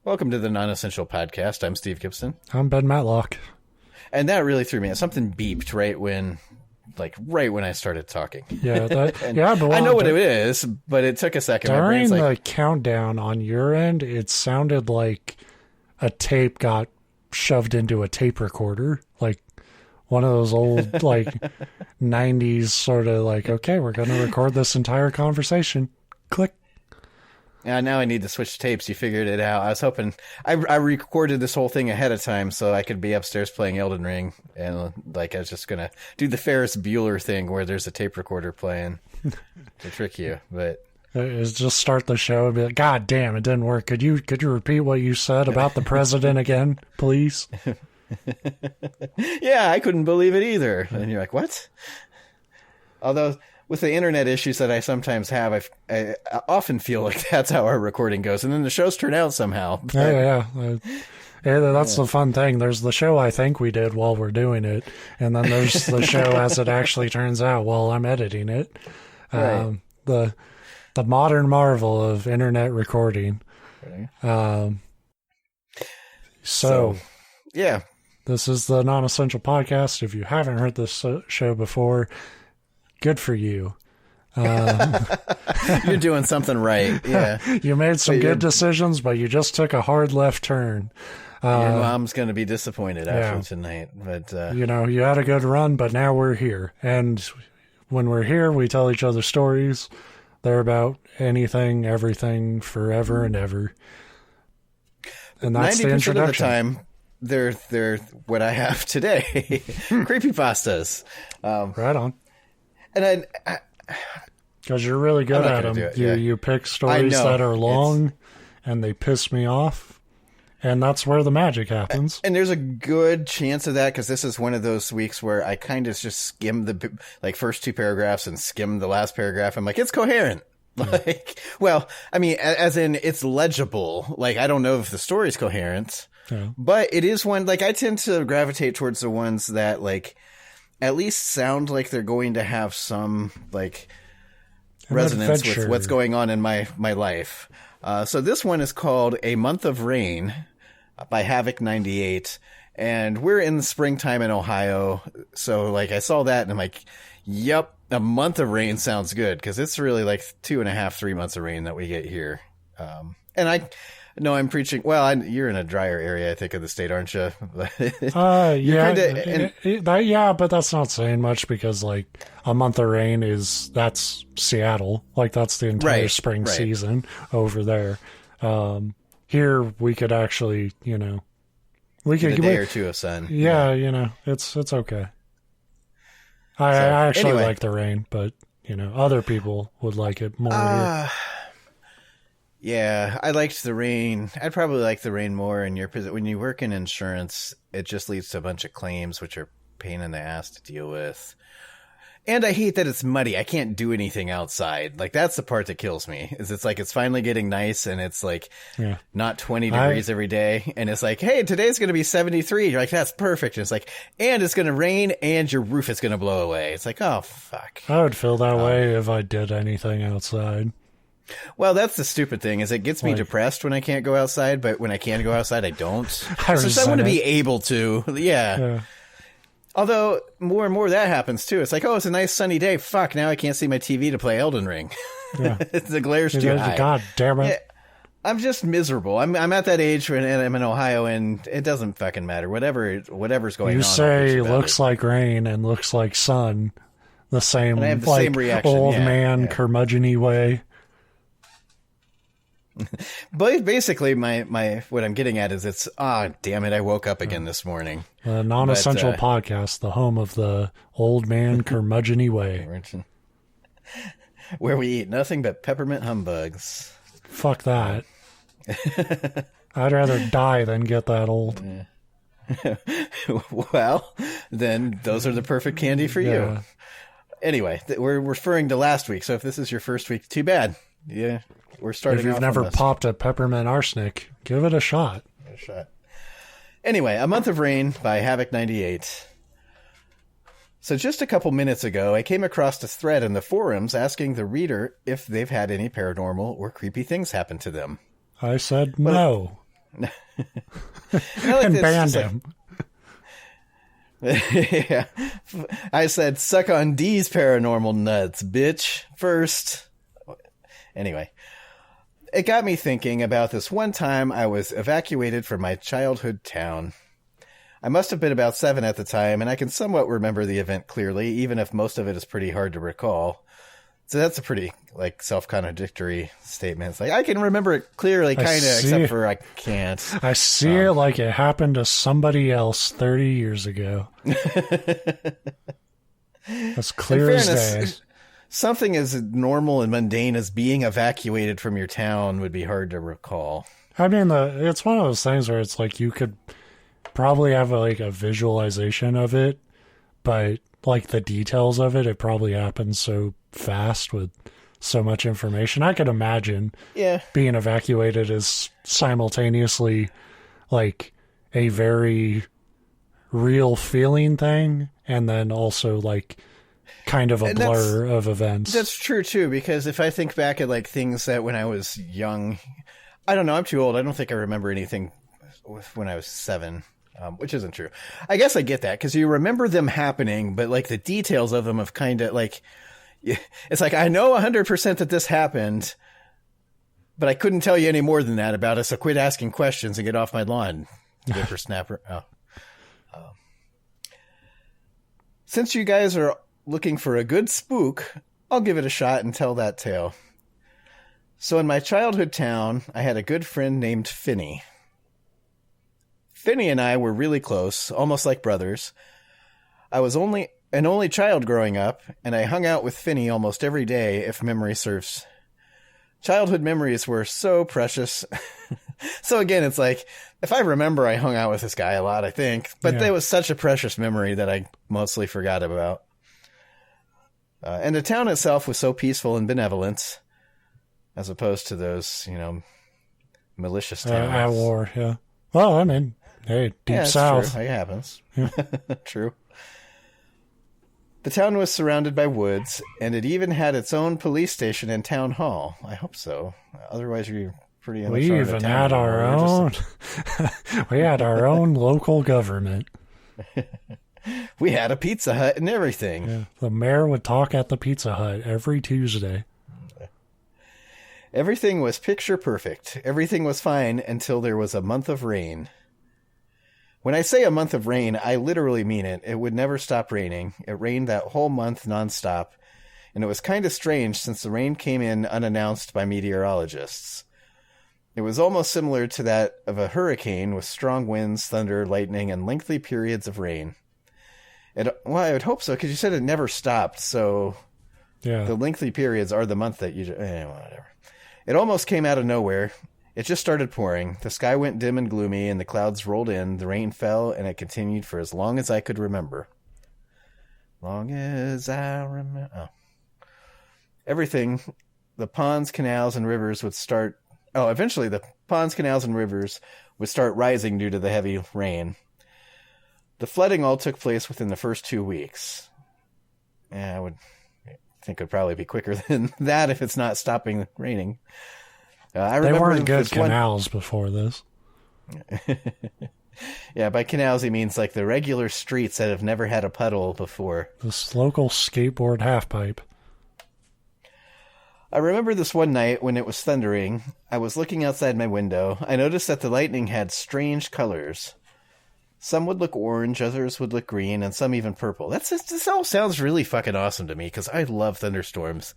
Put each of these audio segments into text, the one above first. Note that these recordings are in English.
Welcome to the Non-Essential Podcast. I'm Steve Gibson. I'm Ben Matlock. And that really threw me out. Something beeped right when I started talking. Yeah, but I know what it is, but it took a second. During the countdown on your end, it sounded like a tape got shoved into a tape recorder, like one of those old 90s sort of okay, we're going to record this entire conversation. Click. Now I need to switch tapes. You figured it out. I was hoping I recorded this whole thing ahead of time so I could be upstairs playing Elden Ring, and I was just gonna do the Ferris Bueller thing where there's a tape recorder playing to trick you. But is just start the show and be like, God damn, it didn't work. Could you repeat what you said about the president again, please? Yeah, I couldn't believe it either. And you're like, what? Although, with the internet issues that I sometimes have, I often feel like that's how our recording goes. And then the shows turn out somehow. Yeah. That's the fun thing. There's the show I think we did while we're doing it. And then there's the show as it actually turns out while I'm editing it. Right. The modern marvel of internet recording. Okay. So, yeah. This is the Non-Essential Podcast. If you haven't heard this show before, good for you. You're doing something right. Yeah. You made some good decisions, but you just took a hard left turn. Your mom's going to be disappointed after tonight. But you had a good run, but now we're here. And when we're here, we tell each other stories. They're about anything, everything, forever and ever. And that's the introduction. 90% of the time, they're what I have today. Creepypastas. Right on. And because you're really good at them. You pick stories that are long and they piss me off. And that's where the magic happens. And there's a good chance of that because this is one of those weeks where I kind of just skim the first two paragraphs and skim the last paragraph. I'm like, it's coherent. Well, I mean, as in it's legible. I don't know if the story's coherent, but it is one. I tend to gravitate towards the ones that at least sound like they're going to have some resonance with what's going on in my life. So this one is called A Month of Rain by Havoc 98. And we're in the springtime in Ohio. So I saw that and I'm like, yep, a month of rain sounds good. Cause it's really 2.5, 3 months of rain that we get here. And I know I'm preaching. Well, you're in a drier area, I think, of the state, aren't you? Yeah, but that's not saying much because a month of rain that's Seattle. That's the entire spring season over there. Here we could actually, we could get a day or two of sun. Yeah, it's okay. I actually like the rain, but other people would like it more here. Yeah, I liked the rain. I'd probably like the rain more in your position. When you work in insurance, it just leads to a bunch of claims, which are pain in the ass to deal with. And I hate that it's muddy. I can't do anything outside. That's the part that kills me. Is it's finally getting nice and it's not 20 degrees every day. And it's hey, today's going to be 73. You're like, that's perfect. And it's and it's going to rain and your roof is going to blow away. It's oh, fuck. I would feel that way if I did anything outside. Well, that's the stupid thing is it gets me depressed when I can't go outside, but when I can go outside, I don't. I want to be able to. Yeah. Although more and more that happens too. It's it's a nice sunny day. Fuck, now I can't see my TV to play Elden Ring. Yeah. The glare's too high. God damn it. Yeah, I'm just miserable. I'm at that age when I'm in Ohio and it doesn't fucking matter. Whatever's going on. You say looks like rain and looks like sun. The same, and I have the same reaction. Old man curmudgeon-y way. But basically, my what I'm getting at is damn it, I woke up again this morning. The Non-Essential Podcast, the home of the old man curmudgeon-y way. Where we eat nothing but peppermint humbugs. Fuck that. I'd rather die than get that old. Well, then those are the perfect candy for you. Anyway, we're referring to last week, so if this is your first week, too bad. Yeah. We're starting. If you've never popped a peppermint arsenic, give it a shot. Anyway, A Month of Rain by Havoc 98. So just a couple minutes ago, I came across a thread in the forums asking the reader if they've had any paranormal or creepy things happen to them. I said no. And I like and this, banned just like- him. yeah. I said, suck on D's paranormal nuts, bitch, first. Anyway, it got me thinking about this one time I was evacuated from my childhood town. I must have been about 7 at the time, and I can somewhat remember the event clearly, even if most of it is pretty hard to recall. So that's a pretty, like, self-contradictory statement. It's like, I can remember it clearly, kind of, except for I can't. I see it like it happened to somebody else 30 years ago. That's clear as day. Something as normal and mundane as being evacuated from your town would be hard to recall. I mean, it's one of those things where it's like you could probably have a visualization of it, but like the details of it, it probably happens so fast with so much information. I could imagine being evacuated is simultaneously like a very real feeling thing, and then also like kind of a blur of events. That's true too, because if I think back at like things that when I was young, I don't know, I'm too old. I don't think I remember anything when I was 7. Which isn't true. I guess I get that, because you remember them happening, but like the details of them have kind of like, it's like, I know 100% that this happened, but I couldn't tell you any more than that about it, so quit asking questions and get off my lawn. Whippersnapper. Since you guys are looking for a good spook, I'll give it a shot and tell that tale. So in my childhood town, I had a good friend named Finney. Finney and I were really close, almost like brothers. I was an only child growing up, and I hung out with Finney almost every day, if memory serves. Childhood memories were so precious. So again, it's like, if I remember, I hung out with this guy a lot, I think. But It was such a precious memory that I mostly forgot about. And the town itself was so peaceful and benevolent, as opposed to those, malicious towns. At war, yeah. Well, I mean, hey, Deep South. True. It happens. True. The town was surrounded by woods, and it even had its own police station and town hall. I hope so. Otherwise, you're pretty We even had our own. We had our own local government. We had a Pizza Hut and everything. Yeah, the mayor would talk at the Pizza Hut every Tuesday. Everything was picture perfect. Everything was fine until there was a month of rain. When I say a month of rain, I literally mean it. It would never stop raining. It rained that whole month nonstop, and it was kind of strange since the rain came in unannounced by meteorologists. It was almost similar to that of a hurricane with strong winds, thunder, lightning, and lengthy periods of rain. Well, I would hope so, because you said it never stopped, so yeah, the lengthy periods are the month that you... whatever. It almost came out of nowhere. It just started pouring. The sky went dim and gloomy, and the clouds rolled in. The rain fell, and it continued for as long as I could remember. Long as I remember... Oh. Everything, the ponds, canals, and rivers would start... Oh, eventually the ponds, canals, and rivers would start rising due to the heavy rain. The flooding all took place within the first 2 weeks. I would think it would probably be quicker than that if it's not stopping raining. I remember they weren't good canals before this. Yeah, by canals he means like the regular streets that have never had a puddle before. This local skateboard half-pipe. I remember this one night when it was thundering. I was looking outside my window. I noticed that the lightning had strange colors. Some would look orange, others would look green, and some even purple. This all sounds really fucking awesome to me, because I love thunderstorms.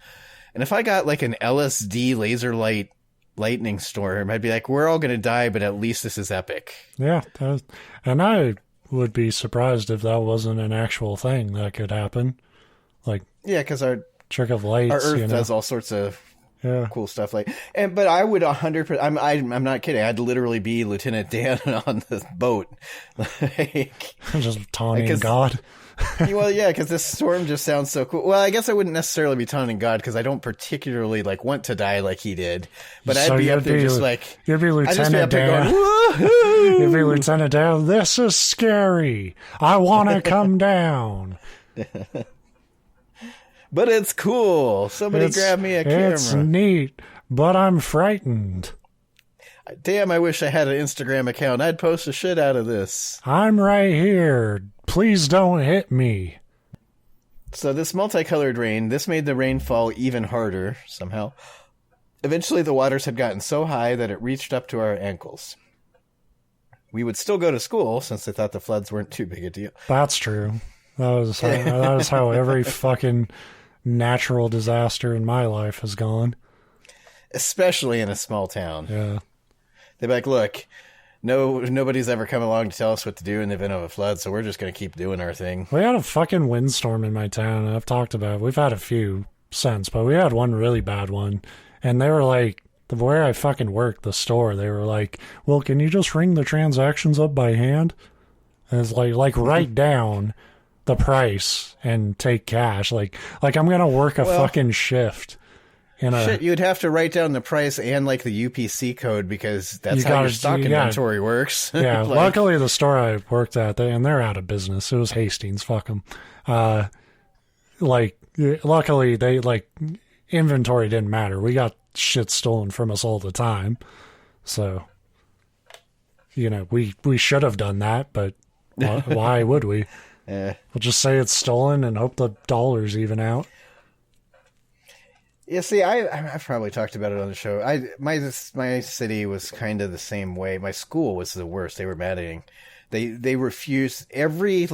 And if I got like an LSD laser light lightning storm, I'd be like, we're all going to die, but at least this is epic. Yeah, and I would be surprised if that wasn't an actual thing that could happen. Like, yeah, because our trick of lights, our Earth does all sorts of cool stuff. But I would 100%. I'm not kidding. I'd literally be Lieutenant Dan on the boat, just taunting God. Well, yeah, because this storm just sounds so cool. Well, I guess I wouldn't necessarily be taunting God, because I don't particularly want to die like he did. But I'd be up there just like... You'd be Lieutenant Dan. You'd be Lieutenant Dan. This is scary. I want to come down. But it's cool. Somebody grab me a camera. It's neat, but I'm frightened. Damn, I wish I had an Instagram account. I'd post the shit out of this. I'm right here. Please don't hit me. So this multicolored rain, this made the rain fall even harder, somehow. Eventually, the waters had gotten so high that it reached up to our ankles. We would still go to school, since they thought the floods weren't too big a deal. That's true. That was how every fucking natural disaster in my life has gone. Especially in a small town. Yeah. They'd be like, look, nobody's ever come along to tell us what to do in the event of a flood, so we're just going to keep doing our thing. We had a fucking windstorm in my town, and I've talked about it. We've had a few since, but we had one really bad one. And they were like, where I fucking worked, the store, they were like, well, can you just ring the transactions up by hand? And it's like write down the price and take cash. Like I'm going to work a fucking shift. Shit, you'd have to write down the price and like the UPC code because that's how your stock inventory works. Yeah, luckily the store I worked at, they're out of business. It was Hastings, fuck them. Luckily they inventory didn't matter. We got shit stolen from us all the time. So, we should have done that, but why would we? We'll just say it's stolen and hope the dollars even out. Yeah, see, I've probably talked about it on the show. My city was kind of the same way. My school was the worst. They were maddening. They refused. Every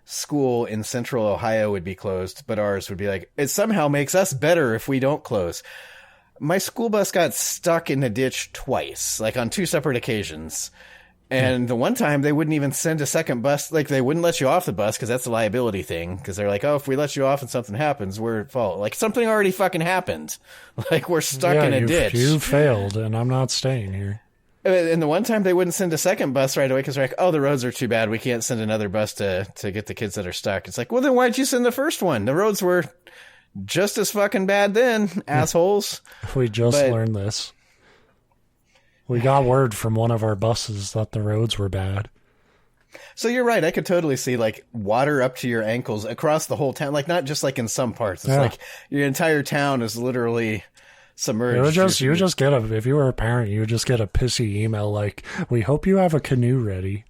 school in Central Ohio would be closed, but ours would be like, it somehow makes us better if we don't close. My school bus got stuck in a ditch twice, on 2 separate occasions. And the one time they wouldn't even send a second bus. They wouldn't let you off the bus because that's a liability thing. Because they're like, oh, if we let you off and something happens, we're at fault. Something already fucking happened. We're stuck in a ditch. You failed, and I'm not staying here. And the one time they wouldn't send a second bus right away because they're like, oh, the roads are too bad. We can't send another bus to get the kids that are stuck. It's like, well, then why'd you send the first one? The roads were just as fucking bad then, assholes. We just learned this. We got word from one of our buses that the roads were bad. So you're right. I could totally see water up to your ankles across the whole town. Not just in some parts. It's your entire town is literally submerged. You would just get if you were a parent, you would just get a pissy email we hope you have a canoe ready.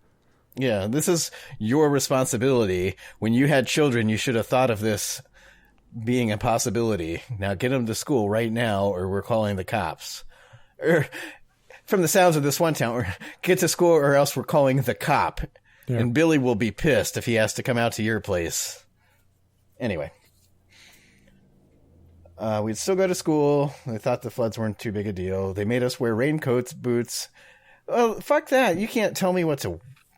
Yeah, this is your responsibility. When you had children, you should have thought of this being a possibility. Now get them to school right now or we're calling the cops. From the sounds of this one town, get to school or else we're calling the cop. Yeah. And Billy will be pissed if he has to come out to your place. Anyway. We'd still go to school. They thought the floods weren't too big a deal. They made us wear raincoats, boots. Well, fuck that. You can't tell me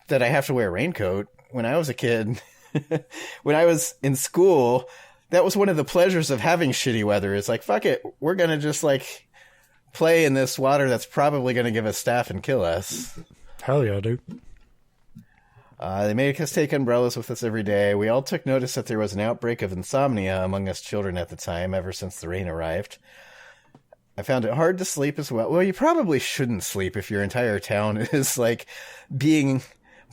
that I have to wear a raincoat. When I was a kid, when I was in school, that was one of the pleasures of having shitty weather. It's fuck it. We're going to just play in this water that's probably going to give us staph and kill us. Hell yeah, dude. They made us take umbrellas with us every day. We all took notice that there was an outbreak of insomnia among us children at the time, ever since the rain arrived. I found it hard to sleep as well. Well, you probably shouldn't sleep if your entire town is being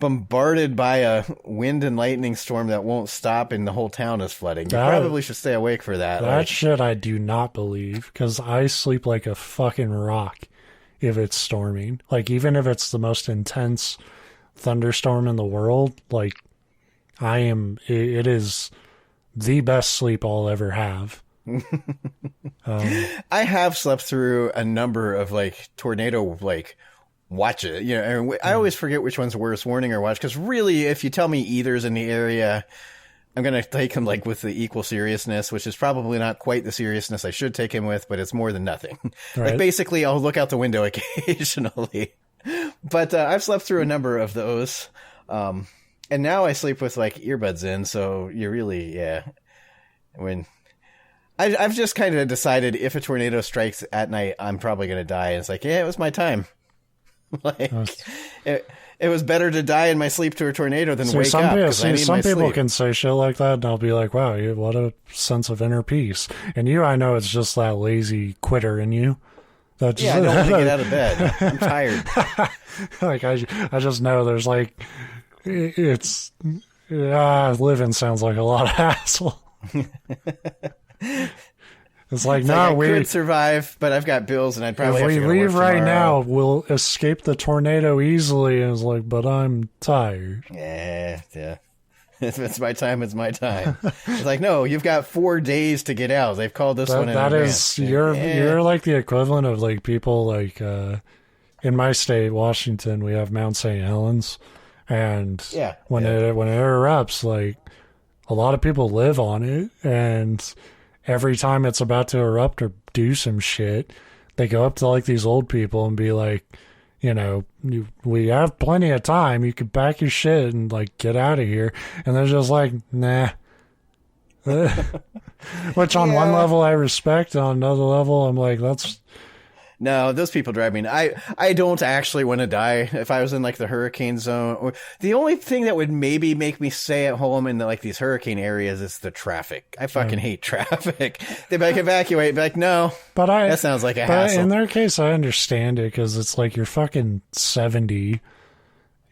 bombarded by a wind and lightning storm that won't stop and the whole town is flooding. You probably should stay awake for that. That shit I do not believe, because I sleep like a fucking rock if it's storming. Even if it's the most intense thunderstorm in the world, it is the best sleep I'll ever have. I have slept through a number of tornado watch it. I always forget which one's worse, warning or watch, because really, if you tell me either's in the area, I'm going to take him with the equal seriousness, which is probably not quite the seriousness I should take him with, but it's more than nothing. Right. Basically, I'll look out the window occasionally. But I've slept through a number of those. And now I sleep with earbuds in, so you really, when I've just kind of decided if a tornado strikes at night, I'm probably going to die. And it's it was my time. It was better to die in my sleep to a tornado than wake up. Some people can say shit like that, and I'll be like, wow, what a sense of inner peace. And I know it's just that lazy quitter in you. I don't want to get out of bed. I'm tired. I just know there's living sounds like a lot of hassle. It's like, It's no, like I we could survive, but I've got bills, and I'd probably if have we to go to work leave right tomorrow. now, we'll escape the tornado easily. And it's like, but I'm tired. Yeah. If it's my time, it's my time. It's like, no, you've got 4 days to get out. They've called this one in That advance. is, you're like the equivalent of like people like in my state, Washington, we have Mount St. Helens, and when it erupts, like a lot of people live on it, and every time it's about to erupt or do some shit, they go up to like these old people and be like, you know, we have plenty of time. You could pack your shit and like get out of here. And they're just like, nah. Which on one level I respect, on another level I'm like, that's... No, those people drive me. I don't actually want to die if I was in like the hurricane zone. Or the only thing that would maybe make me stay at home in like these hurricane areas is the traffic. I fucking hate traffic. They'd be like, evacuate. Be like, no. That sounds like a hassle. In their case, I understand it because it's like you're fucking 70.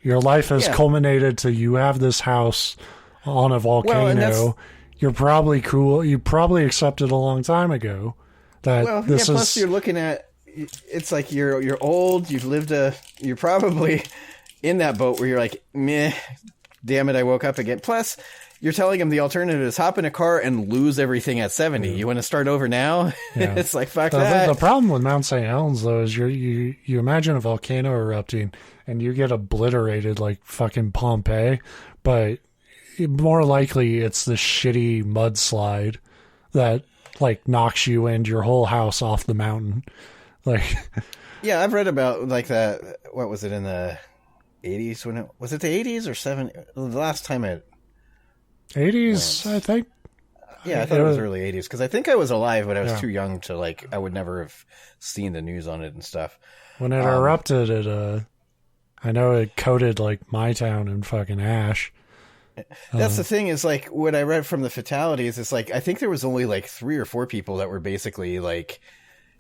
Your life has culminated to you have this house on a volcano. You're probably cool. You probably accepted a long time ago that plus you're looking at. It's like you're old. You're probably in that boat where you're like, meh, damn it, I woke up again. Plus, you're telling them the alternative is hop in a car and lose everything at 70. You want to start over now? Yeah. It's like, fuck that. The problem with Mount St. Helens, though, is you imagine a volcano erupting and you get obliterated like fucking Pompeii, but more likely it's the shitty mudslide that like knocks you and your whole house off the mountain. Like, yeah, I've read about like that. What was it in the 80s? Was it the 80s or 70s? The last time it 80s, I think. Yeah, I thought it was early 80s because I think I was alive, but I was too young to like. I would never have seen the news on it and stuff. When it erupted, I know it coated like my town in fucking ash. That's the thing is like what I read from the fatalities. It's like I think there was only like 3 or 4 people that were basically like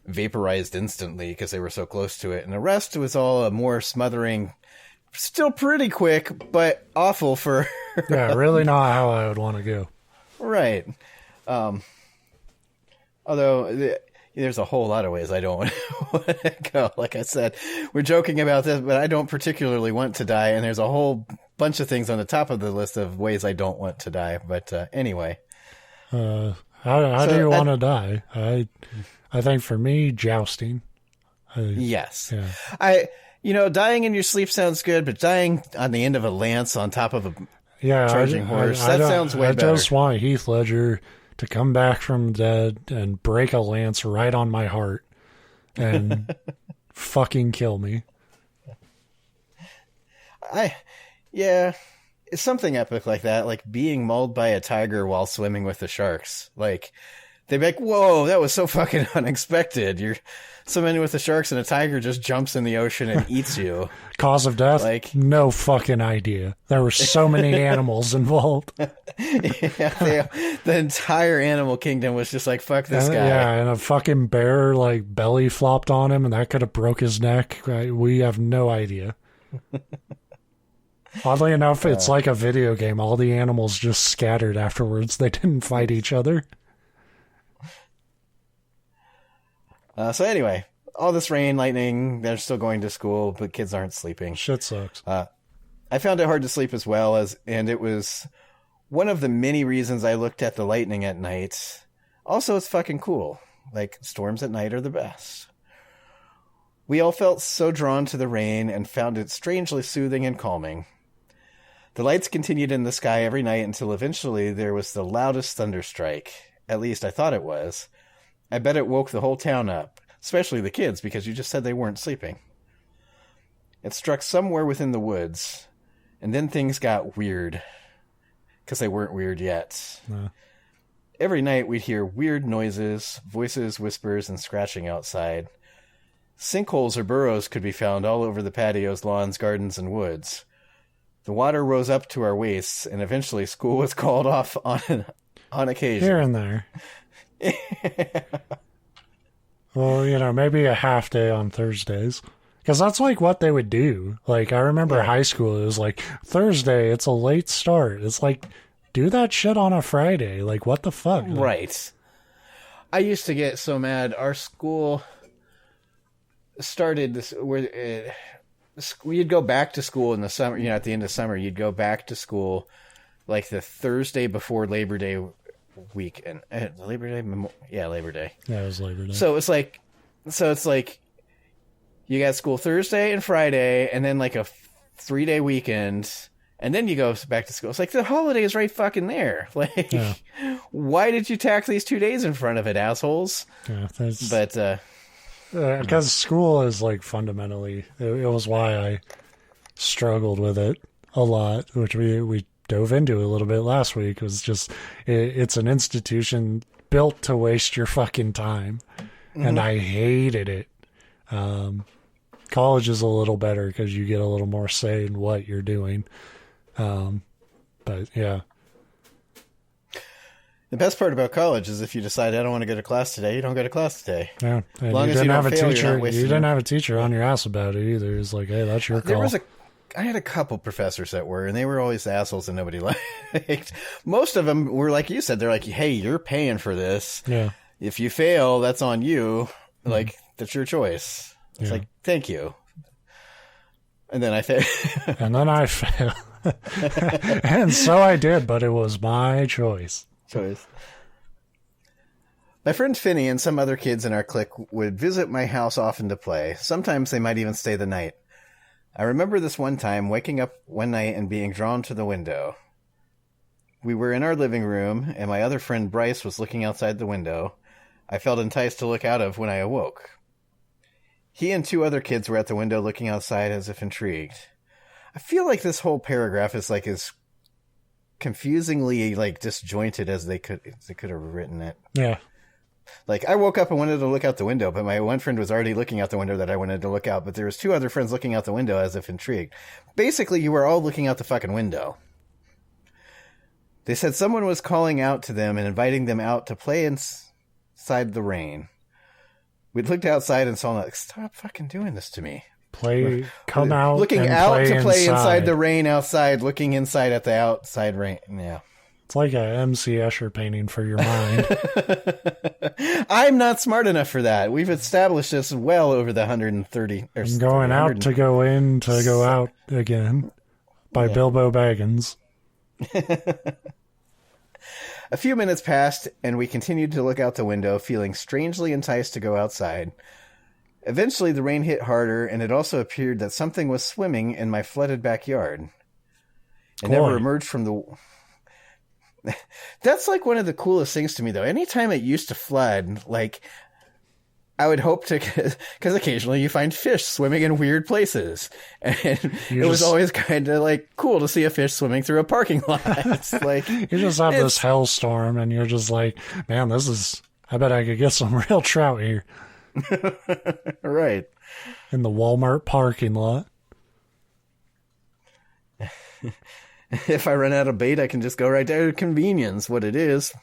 vaporized instantly because they were so close to it, and the rest was all a more smothering, still pretty quick but awful for yeah, really not how I would want to go. Right. Although there's a whole lot of ways I don't want to go. Like I said, we're joking about this, but I don't particularly want to die, and there's a whole bunch of things on the top of the list of ways I don't want to die. But anyway. How do you want to die? I think for me, jousting. Yes. Yeah. Dying in your sleep sounds good, but dying on the end of a lance on top of a charging horse, that sounds way better. I just want Heath Ledger to come back from the dead and break a lance right on my heart and fucking kill me. It's something epic like that, like being mauled by a tiger while swimming with the sharks. Like, they'd be like, whoa, that was so fucking unexpected. You're swimming with the sharks and a tiger just jumps in the ocean and eats you. Cause of death? Like, no fucking idea. There were so many animals involved. The entire animal kingdom was just like, fuck this guy. Yeah, and a fucking bear like belly flopped on him and that could have broke his neck. We have no idea. Oddly enough, it's like a video game. All the animals just scattered afterwards. They didn't fight each other. So anyway, all this rain, lightning, they're still going to school, but kids aren't sleeping. Shit sucks. I found it hard to sleep as well, and it was one of the many reasons I looked at the lightning at night. Also, it's fucking cool. Like, storms at night are the best. We all felt so drawn to the rain and found it strangely soothing and calming. The lights continued in the sky every night until eventually there was the loudest thunderstrike. At least I thought it was. I bet it woke the whole town up, especially the kids, because you just said they weren't sleeping. It struck somewhere within the woods, and then things got weird, because they weren't weird yet. No. Every night we'd hear weird noises, voices, whispers, and scratching outside. Sinkholes or burrows could be found all over the patios, lawns, gardens, and woods. The water rose up to our waists, and eventually school was called off on occasion. Here and there. Well, maybe a half day on Thursdays. Because that's like what they would do. Like, I remember high school, it was like, Thursday, it's a late start. It's like, do that shit on a Friday. Like, what the fuck? Right. I used to get so mad. Our school started this where you'd go back to school in the summer. You know, at the end of summer, you'd go back to school like the Thursday before Labor Day weekend. Labor Day, Labor Day. Yeah, it was Labor Day. So it's like you got school Thursday and Friday, and then like a 3-day weekend, and then you go back to school. It's like the holiday is right fucking there. Like, why did you tack these 2 days in front of it, assholes? Yeah, but because school is like fundamentally, it was why I struggled with it a lot, which we dove into a little bit last week. It was just it's an institution built to waste your fucking time, and I hated it. College is a little better because you get a little more say in what you're doing. But yeah. The best part about college is if you decide I don't want to go to class today, you don't go to class today. Yeah. And as long you as you didn't don't have a fail, teacher. you You didn't have a teacher on your ass about it either. It's like, hey, that's your call. I had a couple professors that were, and they were always assholes and nobody liked. Most of them were like you said. They're like, hey, you're paying for this. Yeah. If you fail, that's on you. Like, that's your choice. It's like, thank you. And then I failed. And then I failed. And so I did, but it was my choice. My friend Finney and some other kids in our clique would visit my house often to play. Sometimes they might even stay the night. I remember this one time waking up one night and being drawn to the window. We were in our living room, and my other friend Bryce was looking outside the window. I felt enticed to look out of when I awoke. He and 2 other kids were at the window looking outside as if intrigued. I feel like this whole paragraph is like as confusingly like disjointed as they could have written it. Yeah. Like, I woke up and wanted to look out the window, but my one friend was already looking out the window that I wanted to look out, but there was 2 other friends looking out the window as if intrigued. Basically, you were all looking out the fucking window. They said someone was calling out to them and inviting them out to play inside the rain. We looked outside and saw, like, stop fucking doing this to me. Come out looking and out to play inside the rain outside, looking inside at the outside rain. Yeah. It's like a M.C. Escher painting for your mind. I'm not smart enough for that. We've established this well over the 130. I'm going out to go in to go out again by Bilbo Baggins. A few minutes passed, and we continued to look out the window, feeling strangely enticed to go outside. Eventually, the rain hit harder, and it also appeared that something was swimming in my flooded backyard. It never emerged from the... That's like one of the coolest things to me, though. Anytime it used to flood, like, I would hope to... Because occasionally you find fish swimming in weird places. And it was always kind of, like, cool to see a fish swimming through a parking lot. It's like... You just have this hellstorm, and you're just like, man, this is... I bet I could get some real trout here. Right. In the Walmart parking lot. If I run out of bait, I can just go right there to convenience, what it is.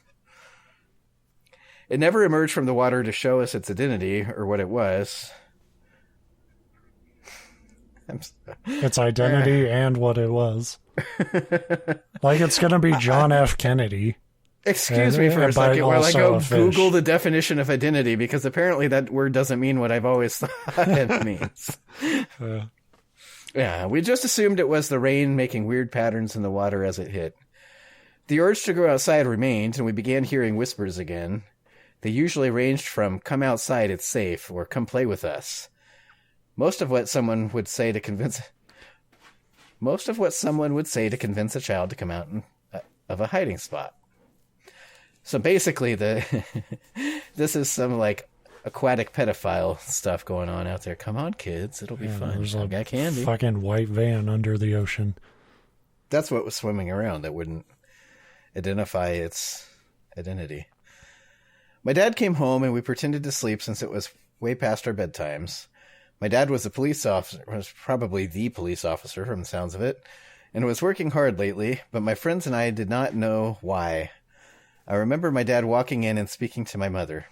It never emerged from the water to show us its identity or what it was. Its identity and what it was. Like it's going to be John F. Kennedy. Excuse me for a second while I go Google the definition of identity, because apparently that word doesn't mean what I've always thought it means. Yeah, we just assumed it was the rain making weird patterns in the water as it hit. The urge to go outside remained, and we began hearing whispers again. They usually ranged from, come outside, it's safe, or come play with us. Most of what someone would say to convince a child to come out of a hiding spot. So basically, this is some, like, aquatic pedophile stuff going on out there. Come on, kids. It'll be fun. There's I've got candy. Fucking white van under the ocean. That's what was swimming around that wouldn't identify its identity. My dad came home and we pretended to sleep since it was way past our bedtimes. My dad was a police officer, was probably the police officer from the sounds of it, and was working hard lately, but my friends and I did not know why. I remember my dad walking in and speaking to my mother.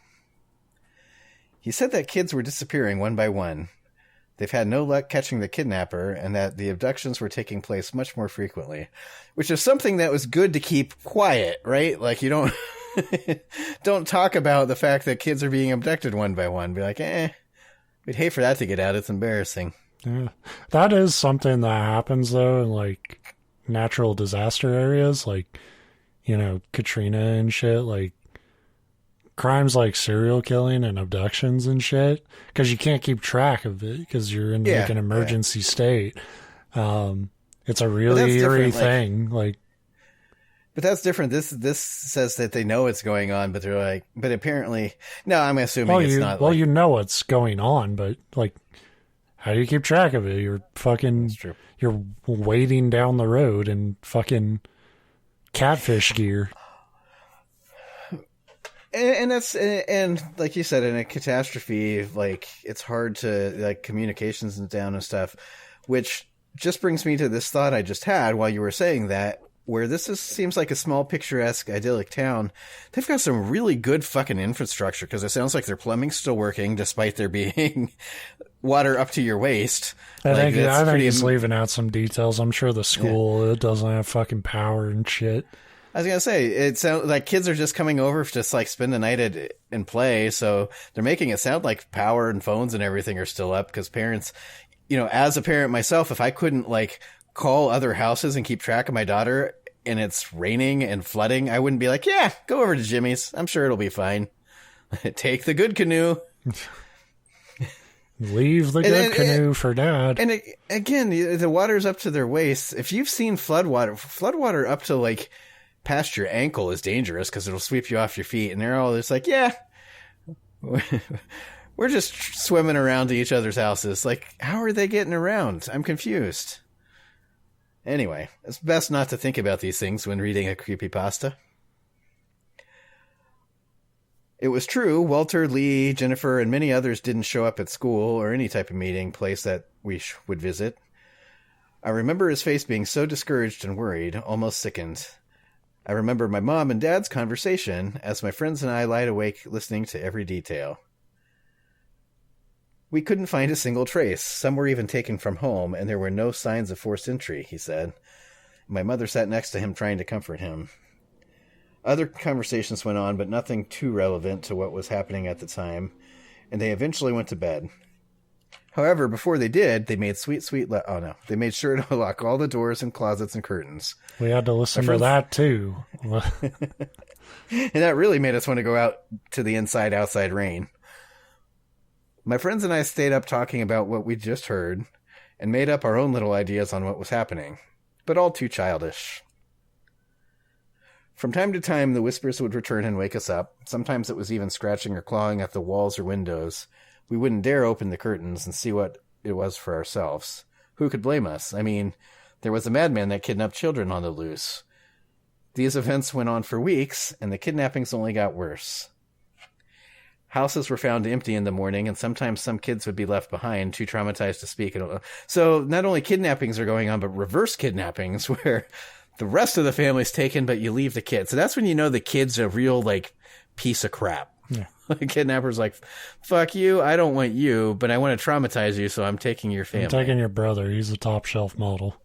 He said that kids were disappearing one by one. They've had no luck catching the kidnapper, and that the abductions were taking place much more frequently. Which is something that was good to keep quiet, right? Like, you don't... Don't talk about the fact that kids are being abducted one by one. Be like, we'd hate for that to get out. It's embarrassing. Yeah. That is something that happens, though, in, like, natural disaster areas, like, you know, Katrina and shit, like, crimes like serial killing and abductions and shit, because you can't keep track of it because you're in like an emergency state. It's a really eerie thing. Like, but that's different. This says that they know it's going on, but they're like, but apparently, no, I'm assuming it's not. Well, you know what's going on, but like, how do you keep track of it? You're fucking, you're wading down the road in fucking catfish gear. And that's, and like you said, in a catastrophe, like, it's hard to, like, communications and down and stuff, which just brings me to this thought I just had while you were saying that, where seems like a small, picturesque, idyllic town. They've got some really good fucking infrastructure, because it sounds like their plumbing's still working, despite there being water up to your waist. I think he's leaving out some details. I'm sure the school it doesn't have fucking power and shit. I was going to say, it sounds like kids are just coming over to just like spend the night and play. So they're making it sound like power and phones and everything are still up, because parents, you know, as a parent myself, if I couldn't like call other houses and keep track of my daughter and it's raining and flooding, I wouldn't be like, yeah, go over to Jimmy's. I'm sure it'll be fine. Take the good canoe. Leave the good canoe for dad. And again, the water's up to their waist. If you've seen floodwater up to like past your ankle is dangerous because it'll sweep you off your feet. And they're all just like, yeah, we're just swimming around to each other's houses. Like, how are they getting around? I'm confused. Anyway, it's best not to think about these things when reading a creepypasta. It was true, Walter, Lee, Jennifer, and many others didn't show up at school or any type of meeting place that we would visit. I remember his face being so discouraged and worried, almost sickened. I remember my mom and dad's conversation as my friends and I lied awake listening to every detail. We couldn't find a single trace. Some were even taken from home, and there were no signs of forced entry, he said. My mother sat next to him trying to comfort him. Other conversations went on, but nothing too relevant to what was happening at the time, and they eventually went to bed. However, before they did, they made they made sure to lock all the doors and closets and curtains. We had to listen to that too. And that really made us want to go out to the outside rain. My friends and I stayed up talking about what we'd just heard and made up our own little ideas on what was happening, but all too childish. From time to time, the whispers would return and wake us up. Sometimes it was even scratching or clawing at the walls or windows. We wouldn't dare open the curtains and see what it was for ourselves. Who could blame us? I mean, there was a madman that kidnapped children on the loose. These events went on for weeks, and the kidnappings only got worse. Houses were found empty in the morning, and sometimes some kids would be left behind, too traumatized to speak. So not only kidnappings are going on, but reverse kidnappings, where the rest of the family's taken, but you leave the kids. So that's when you know the kid's a real, like, piece of crap. Yeah. The kidnapper's like, fuck you, I don't want you, but I want to traumatize you, so I'm taking your family. I'm taking your brother. He's a top shelf model.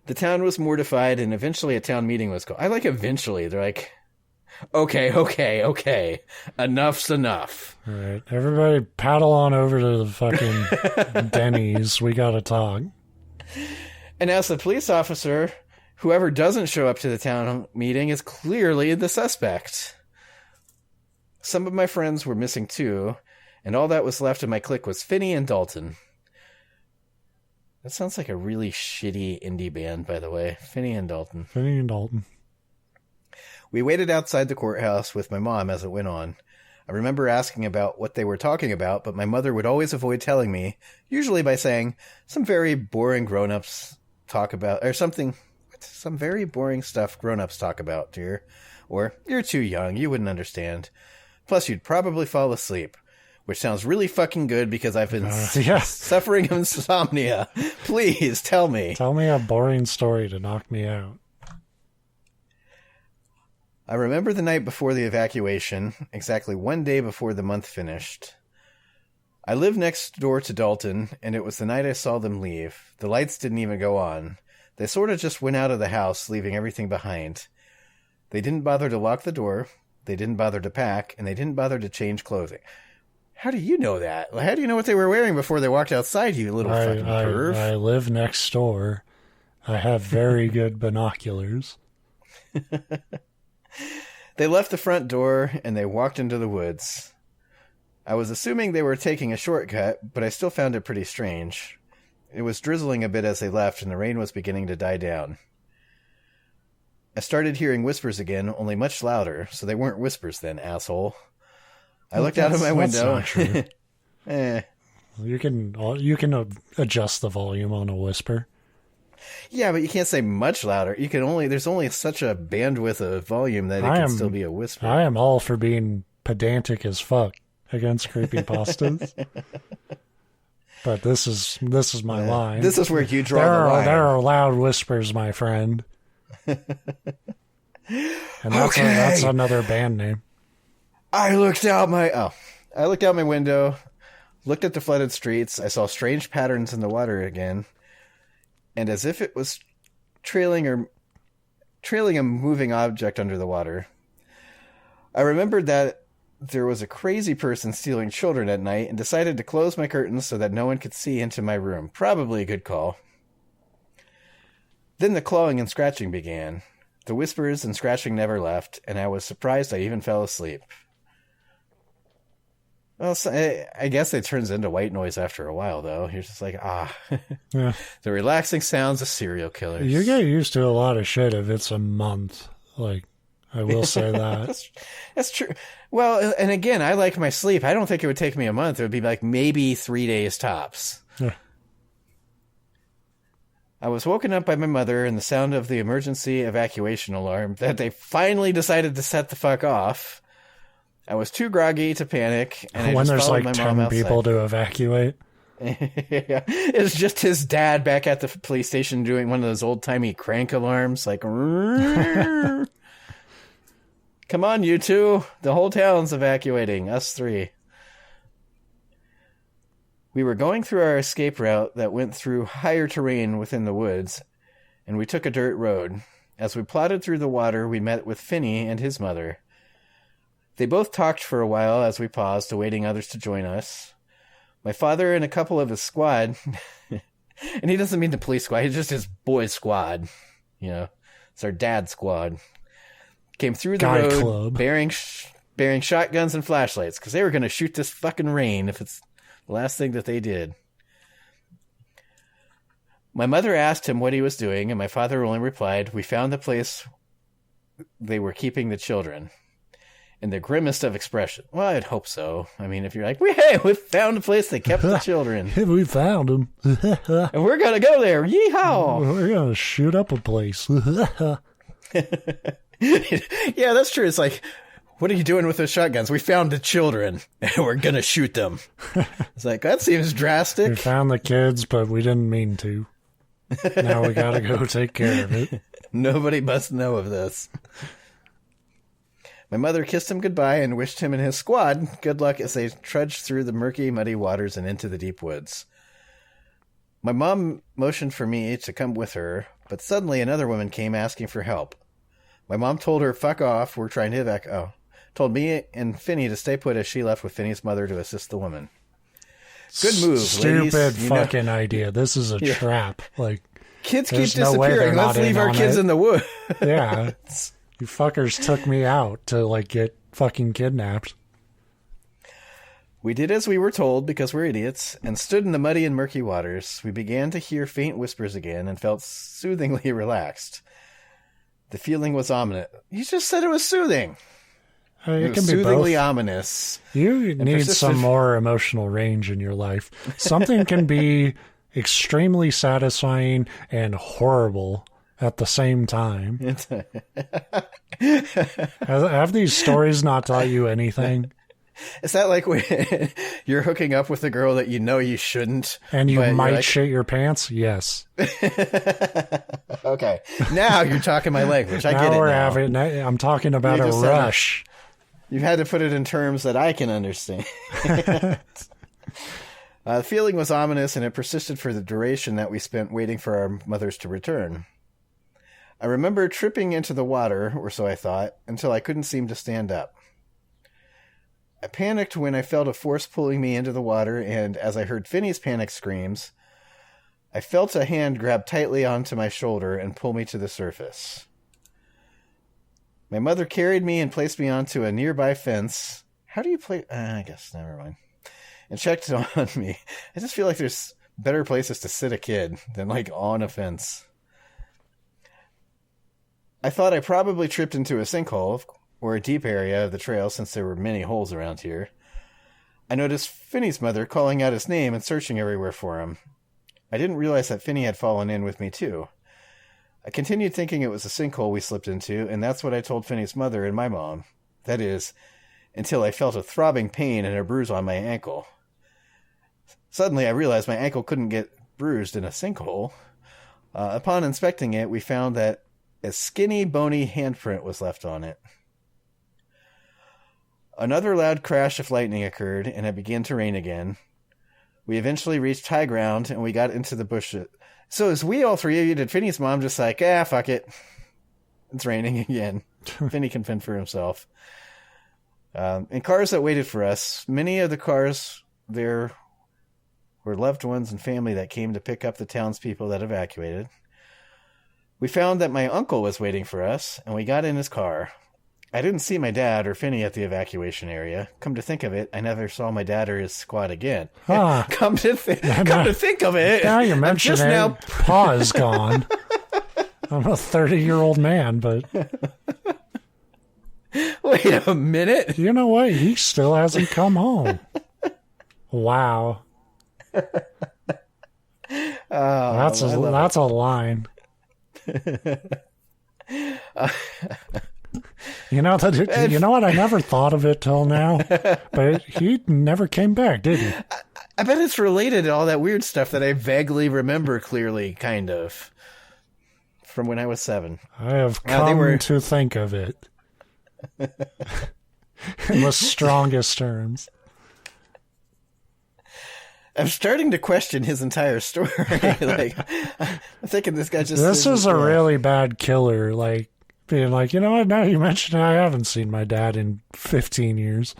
The town was mortified, and eventually a town meeting was called. I like eventually. They're like, okay. Enough's enough. All right. Everybody paddle on over to the fucking Denny's. We got to talk. And as the police officer, whoever doesn't show up to the town meeting is clearly the suspect. Some of my friends were missing too, and all that was left of my clique was Finney and Dalton. That sounds like a really shitty indie band, by the way. Finney and Dalton. Finney and Dalton. We waited outside the courthouse with my mom as it went on. I remember asking about what they were talking about, but my mother would always avoid telling me, usually by saying, some very boring grown-ups talk about, or something, some very boring stuff grown-ups talk about, dear. Or, you're too young, you wouldn't understand. Plus, you'd probably fall asleep. Which sounds really fucking good because I've been suffering insomnia. Please, tell me. Tell me a boring story to knock me out. I remember the night before the evacuation, exactly one day before the month finished. I lived next door to Dalton, and it was the night I saw them leave. The lights didn't even go on. They sort of just went out of the house, leaving everything behind. They didn't bother to lock the door, they didn't bother to pack, and they didn't bother to change clothing. How do you know that? How do you know what they were wearing before they walked outside, you little fucking perv? I live next door. I have very good binoculars. They left the front door and they walked into the woods. I was assuming they were taking a shortcut, but I still found it pretty strange. It was drizzling a bit as they left, and the rain was beginning to die down. I started hearing whispers again, only much louder, so they weren't whispers then, asshole. I looked out of my window. That's not true. Eh. You can adjust the volume on a whisper. Yeah, but you can't say much louder. There's only such a bandwidth of volume that it can still be a whisper. I am all for being pedantic as fuck against creepypastas. But this is my line. This is where you draw the line. There are loud whispers, my friend. And that's another band name. I looked out my window, looked at the flooded streets. I saw strange patterns in the water again. And as if it was trailing a moving object under the water, I remembered that there was a crazy person stealing children at night and decided to close my curtains so that no one could see into my room. Probably a good call. Then the clawing and scratching began. The whispers and scratching never left, and I was surprised I even fell asleep. Well, so I guess it turns into white noise after a while, though. You're just like, Yeah. The relaxing sounds of serial killers. You get used to a lot of shit if it's a month. Like, I will say that. That's true. Well, and again, I like my sleep. I don't think it would take me a month. It would be like maybe 3 days tops. Yeah. I was woken up by my mother and the sound of the emergency evacuation alarm that they finally decided to set the fuck off. I was too groggy to panic. And when there's like 10 people to evacuate. Yeah. It's just his dad back at the police station doing one of those old-timey crank alarms. Like, come on, you two. The whole town's evacuating. Us three. We were going through our escape route that went through higher terrain within the woods, and we took a dirt road. As we plodded through the water, we met with Finney and his mother. They both talked for a while as we paused, awaiting others to join us. My father and a couple of his squad, and he doesn't mean the police squad, he's just his boys' squad. You know, it's our dad's squad. Came through the road club. bearing shotguns and flashlights, because they were going to shoot this fucking rain if it's the last thing that they did. My mother asked him what he was doing, and my father only replied, "We found the place they were keeping the children." In the grimmest of expression. Well, I'd hope so. I mean, if you're like, we found a place they kept the children. We found them. And we're going to go there. Yeehaw! We're going to shoot up a place. Yeah, that's true. It's like, what are you doing with those shotguns? We found the children, and we're going to shoot them. It's like, that seems drastic. We found the kids, but we didn't mean to. Now we got to go take care of it. Nobody must know of this. My mother kissed him goodbye and wished him and his squad good luck as they trudged through the murky, muddy waters and into the deep woods. My mom motioned for me to come with her, but suddenly another woman came asking for help. My mom told her, fuck off, we're trying to told me and Finney to stay put as she left with Finney's mother to assist the woman. Good move, Stupid ladies. fucking idea. This is a trap. Like, kids keep disappearing. Let's leave our kids in the woods. Yeah. You fuckers took me out to, like, get fucking kidnapped. We did as we were told because we're idiots, and stood in the muddy and murky waters. We began to hear faint whispers again and felt soothingly relaxed. The feeling was ominous. You just said it was soothing. It can be soothingly both. Ominous. You need some more emotional range in your life. Something can be extremely satisfying and horrible at the same time. Have these stories not taught you anything? Is that like when you're hooking up with a girl that you know you shouldn't? And you might shit your pants? Yes. Okay. Now you're talking my language. I get it now. I'm talking about a rush. You've had to put it in terms that I can understand. The feeling was ominous, and it persisted for the duration that we spent waiting for our mothers to return. I remember tripping into the water, or so I thought, until I couldn't seem to stand up. I panicked when I felt a force pulling me into the water, and as I heard Finney's panic screams, I felt a hand grab tightly onto my shoulder and pull me to the surface. My mother carried me and placed me onto a nearby fence. How do you play? I guess, never mind. And checked on me. I just feel like there's better places to sit a kid than, like, on a fence. I thought I probably tripped into a sinkhole or a deep area of the trail since there were many holes around here. I noticed Finney's mother calling out his name and searching everywhere for him. I didn't realize that Finney had fallen in with me, too. I continued thinking it was a sinkhole we slipped into, and that's what I told Finney's mother and my mom. That is, until I felt a throbbing pain and a bruise on my ankle. Suddenly, I realized my ankle couldn't get bruised in a sinkhole. Upon inspecting it, we found that a skinny, bony handprint was left on it. Another loud crash of lightning occurred, and it began to rain again. We eventually reached high ground, and we got into the bushes. So as we all three of you, did Finney's mom just like, fuck it. It's raining again. Finney can fend for himself. In cars that waited for us, many of the cars there were loved ones and family that came to pick up the townspeople that evacuated. We found that my uncle was waiting for us, and we got in his car. I didn't see my dad or Finney at the evacuation area. Come to think of it, I never saw my dad or his squad again. Huh. Come to think of it. Now you mention it, Pa is gone. I'm a 30-year-old man, but... Wait a minute. You know what? He still hasn't come home. Wow. That's a line. You know what? I never thought of it till now, but he never came back, did he? I bet it's related to all that weird stuff that I vaguely remember clearly, kind of, from when I was 7. I have come to think of it in the strongest terms. I'm starting to question his entire story. Like, I'm thinking this guy just... This is a really bad killer, like, being like, you know what, now you mention it, I haven't seen my dad in 15 years.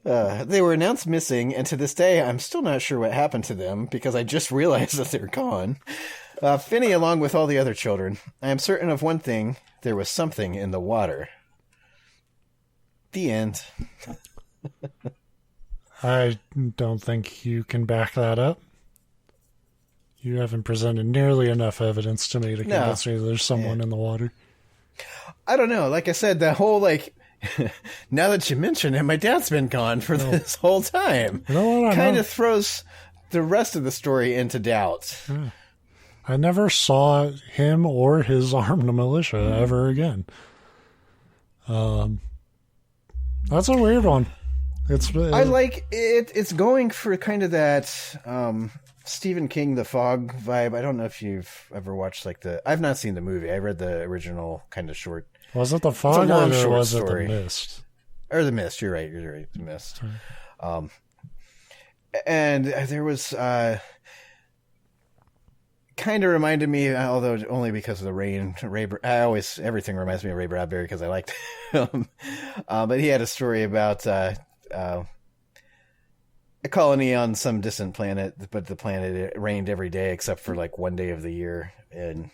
They were announced missing, and to this day, I'm still not sure what happened to them, because I just realized that they're gone. Finney, along with all the other children. I am certain of one thing, there was something in the water. The end. I don't think you can back that up. You haven't presented nearly enough evidence to me to convince me there's someone in the water. I don't know. Like I said, that whole, like, now that you mention it, my dad's been gone for this whole time. You know what? Kind of throws the rest of the story into doubt. Yeah. I never saw him or his armed militia ever again. That's a weird one. I like it. It's going for kind of that Stephen King, The Fog vibe. I don't know if you've ever watched I've not seen the movie. I read the original kind of short. Was it The Fog or was it The Mist? Or The Mist. You're right. The Mist. And there was kind of reminded me, although only because of the rain. Everything reminds me of Ray Bradbury because I liked him. But he had a story about a colony on some distant planet, but the planet, it rained every day except for like one day of the year. And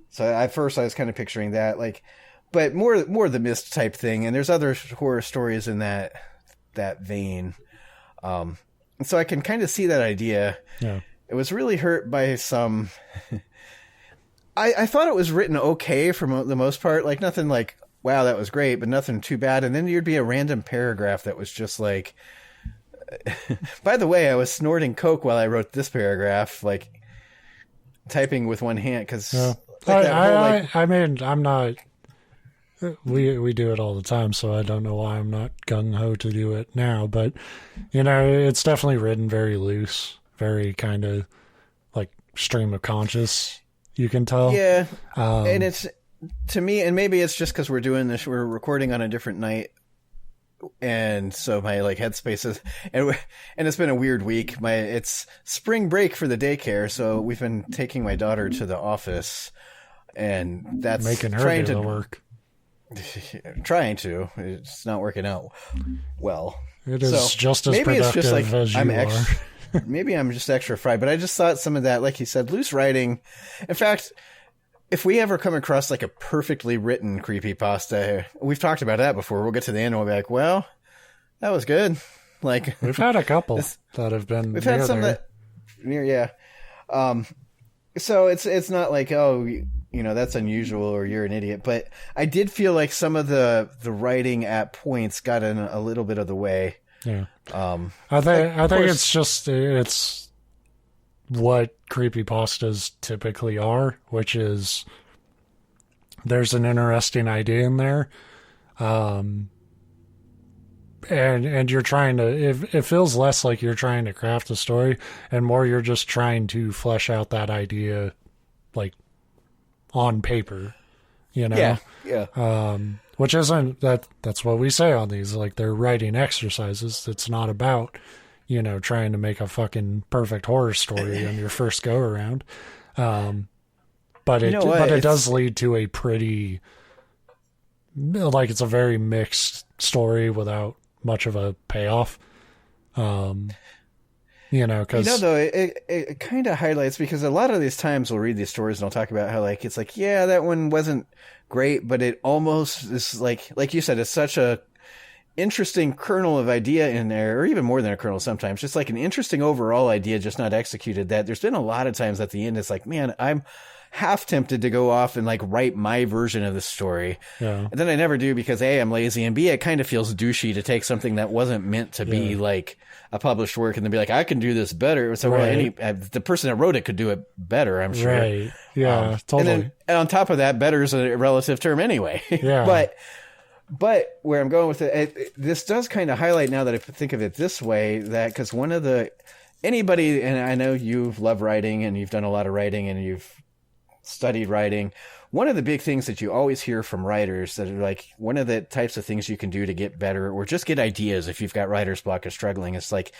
so at first I was kind of picturing that, like, but more the Mist type thing. And there's other horror stories in that vein. And so I can kind of see that idea. Yeah. It was really hurt by some. I thought it was written okay for the most part. Like nothing like, wow, that was great, but nothing too bad. And then there'd be a random paragraph that was just like, by the way, I was snorting coke while I wrote this paragraph, like typing with one hand. Cause I mean, I'm not, we do it all the time. So I don't know why I'm not gung ho to do it now, but you know, it's definitely written very loose, very kind of like stream of conscious, you can tell. Yeah. And it's, to me, and maybe it's just because we're doing this, we're recording on a different night and so my like headspace is, and it's been a weird week. It's spring break for the daycare, so we've been taking my daughter to the office, and that's making her do the work. Trying to. It's not working out well. It is just as productive as you are. Maybe I'm just extra fried, but I just thought some of that, like you said, loose writing. In fact, if we ever come across like a perfectly written creepypasta, we've talked about that before. We'll get to the end and we'll be like, well, that was good. Like we've had a couple that have been. We've had some that near, yeah. So it's not like, oh, you know, that's unusual or you're an idiot. But I did feel like some of the writing at points got in a little bit of the way. Yeah. I think it's what creepypastas typically are, which is there's an interesting idea in there. And you're trying to, it feels less like you're trying to craft a story and more you're just trying to flesh out that idea like on paper, you know? Yeah. Which isn't that's what we say on these, like they're writing exercises. It's not about, you know, trying to make a fucking perfect horror story on your first go around. But it does lead to a pretty, like it's a very mixed story without much of a payoff. You know, because though it kind of highlights, because a lot of these times we'll read these stories and I'll talk about how like it's like, yeah, that one wasn't great, but it almost is like you said, it's such a interesting kernel of idea in there, or even more than a kernel sometimes, just like an interesting overall idea, just not executed. That there's been a lot of times at the end, it's like, man, I'm half tempted to go off and like write my version of the story. Yeah. And then I never do because A, I'm lazy, and B, it kind of feels douchey to take something that wasn't meant to be like a published work and then be like, I can do this better. So the person that wrote it could do it better, I'm sure. Right. Yeah, totally. And then on top of that, better is a relative term anyway. Yeah. But where I'm going with it, this does kind of highlight, now that I think of it this way, that because anybody, and I know you love writing and you've done a lot of writing and you've studied writing. One of the big things that you always hear from writers that are like one of the types of things you can do to get better or just get ideas if you've got writer's block or struggling, it's like,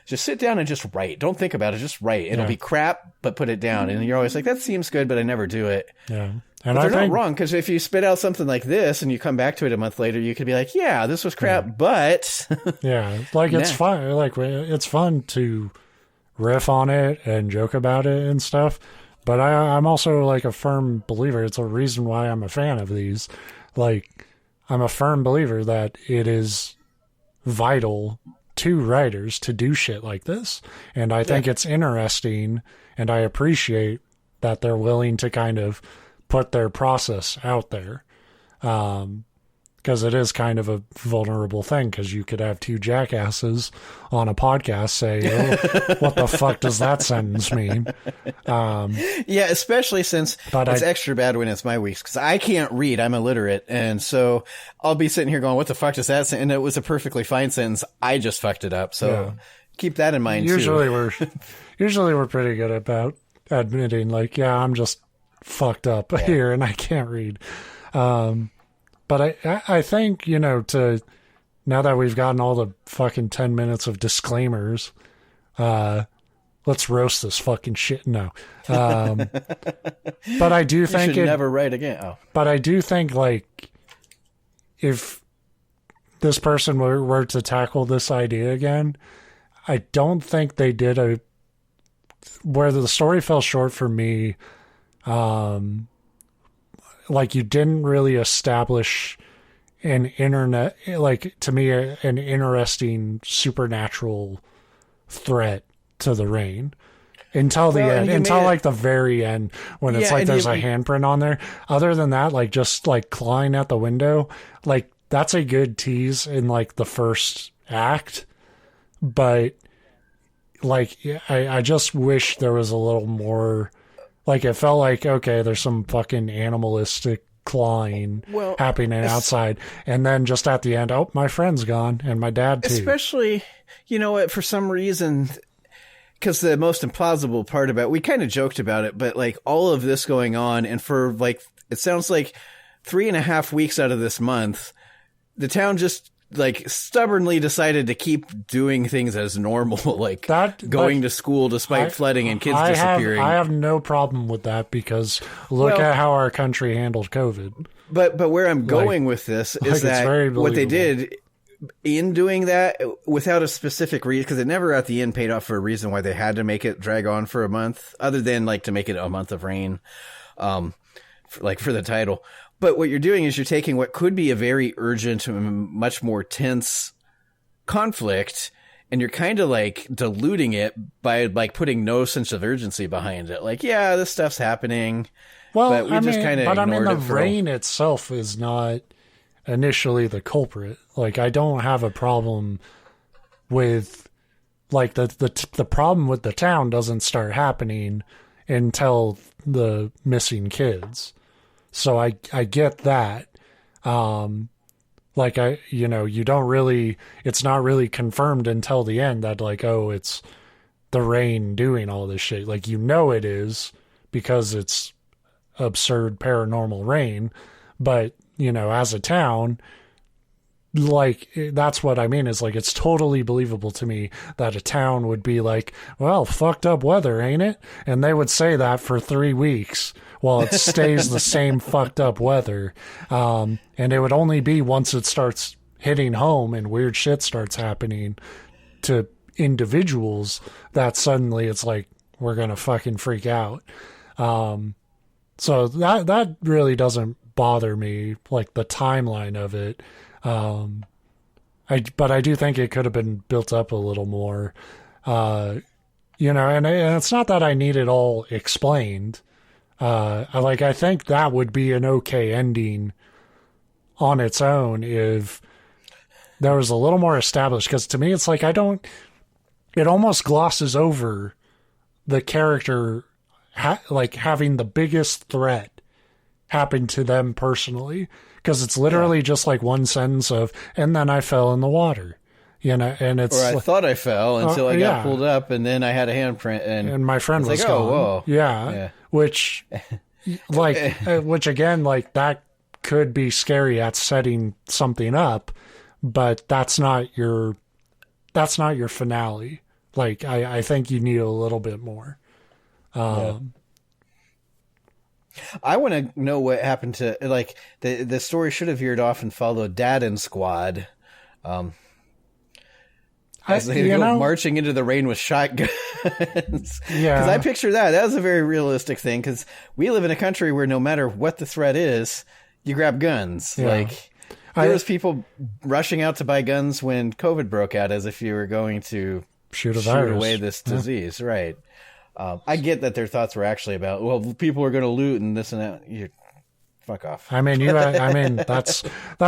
just sit down and just write. Don't think about it. Just write. It'll be crap, but put it down. And you're always like, that seems good, but I never do it. Yeah. And but they're not wrong, because if you spit out something like this and you come back to it a month later, you could be like, yeah, this was crap, but yeah, like it's fun. Like it's fun to riff on it and joke about it and stuff. But I'm also like a firm believer. It's a reason why I'm a fan of these. Like I'm a firm believer that it is vital to writers to do shit like this. And I think it's interesting, and I appreciate that they're willing to kind of put their process out there. Because it is kind of a vulnerable thing, because you could have two jackasses on a podcast say, oh, what the fuck does that sentence mean? Yeah, especially since it's extra bad when it's my weeks, because I can't read. I'm illiterate. And so I'll be sitting here going, what the fuck does that say? And it was a perfectly fine sentence. I just fucked it up. So keep that in mind, usually too. Usually we're pretty good about admitting, like, yeah, I'm just fucked up here and I can't read. But I think, you know, now that we've gotten all the fucking 10 minutes of disclaimers, let's roast this fucking shit. No. But I do think you should never write again. Oh. But I do think, like, if this person were to tackle this idea again, I don't think they did where the story fell short for me. Like, you didn't really establish an internet, like, to me, an interesting supernatural threat to the rain until the end, until like the very end, when it's like there's a handprint on there. Other than that, like, just like clawing at the window, like, that's a good tease in like the first act. But like, I just wish there was a little more. Like, it felt like, okay, there's some fucking animalistic clawing happening outside. And then just at the end, oh, my friend's gone, and my dad, too. Especially, you know what, for some reason, because the most implausible part about it, we kind of joked about it, but, like, all of this going on, and for, like, it sounds like 3.5 weeks out of this month, the town just like stubbornly decided to keep doing things as normal, like going to school despite flooding and kids disappearing. I have no problem with that because look at how our country handled COVID. But where I'm going with this is that what they did in doing that without a specific reason, because it never at the end paid off for a reason why they had to make it drag on for a month, other than like to make it a month of rain, for the title. But what you're doing is you're taking what could be a very urgent, much more tense conflict, and you're kind of like diluting it by like putting no sense of urgency behind it. Like, yeah, this stuff's happening. Well, but we just kind of ignored the it. rain itself is not initially the culprit. Like, I don't have a problem with like the problem with the town doesn't start happening until the missing kids. So I get that. Like you don't really, it's not really confirmed until the end that like, oh, it's the rain doing all this shit. Like, it is because it's absurd paranormal rain. But, as a town, like, that's what I mean is like, it's totally believable to me that a town would be like, well, fucked up weather, ain't it? And they would say that for 3 weeks while it stays the same fucked up weather. And it would only be once it starts hitting home and weird shit starts happening to individuals that suddenly it's like, we're going to fucking freak out. So that really doesn't bother me, like the timeline of it. But I do think it could have been built up a little more, and it's not that I need it all explained. I think that would be an okay ending on its own if there was a little more established. Because to me, it's like it almost glosses over the character having the biggest threat happen to them personally. Because it's literally just like one sentence of, and then I fell in the water. And it's... Or I thought I fell until I got pulled up, and then I had a handprint, and my friend was like, gone. oh, whoa. Yeah. Which, which again, like, that could be scary at setting something up, but that's not your finale. Like, I think you need a little bit more. I want to know what happened to, like, the story should have veered off and followed Dad and Squad. As they go marching into the rain with shotguns. Yeah. Because I picture that. That was a very realistic thing, because we live in a country where no matter what the threat is, you grab guns. Yeah. Like, there was people rushing out to buy guns when COVID broke out as if you were going to shoot away this disease. Yeah. Right. I get that their thoughts were actually about, well, people are going to loot and this and that. You fuck off. I mean, that's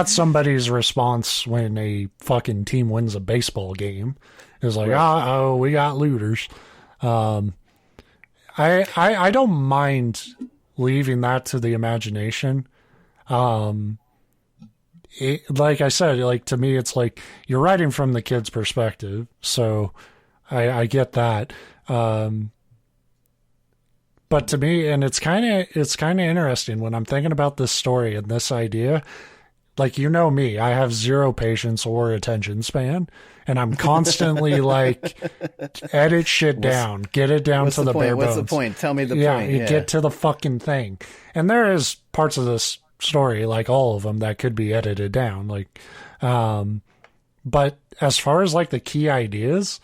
somebody's response when a fucking team wins a baseball game. Is like, right. We got looters. I don't mind leaving that to the imagination. Like I said, like, to me, it's like you're writing from the kid's perspective. So I get that. But to me, and it's kind of interesting when I'm thinking about this story and this idea, like, me, I have zero patience or attention span, and I'm constantly like, edit shit down, get it down to the bare bones. What's the point? Tell me the point. Yeah, get to the fucking thing. And there is parts of this story, like all of them, that could be edited down. Like, but as far as like the key ideas,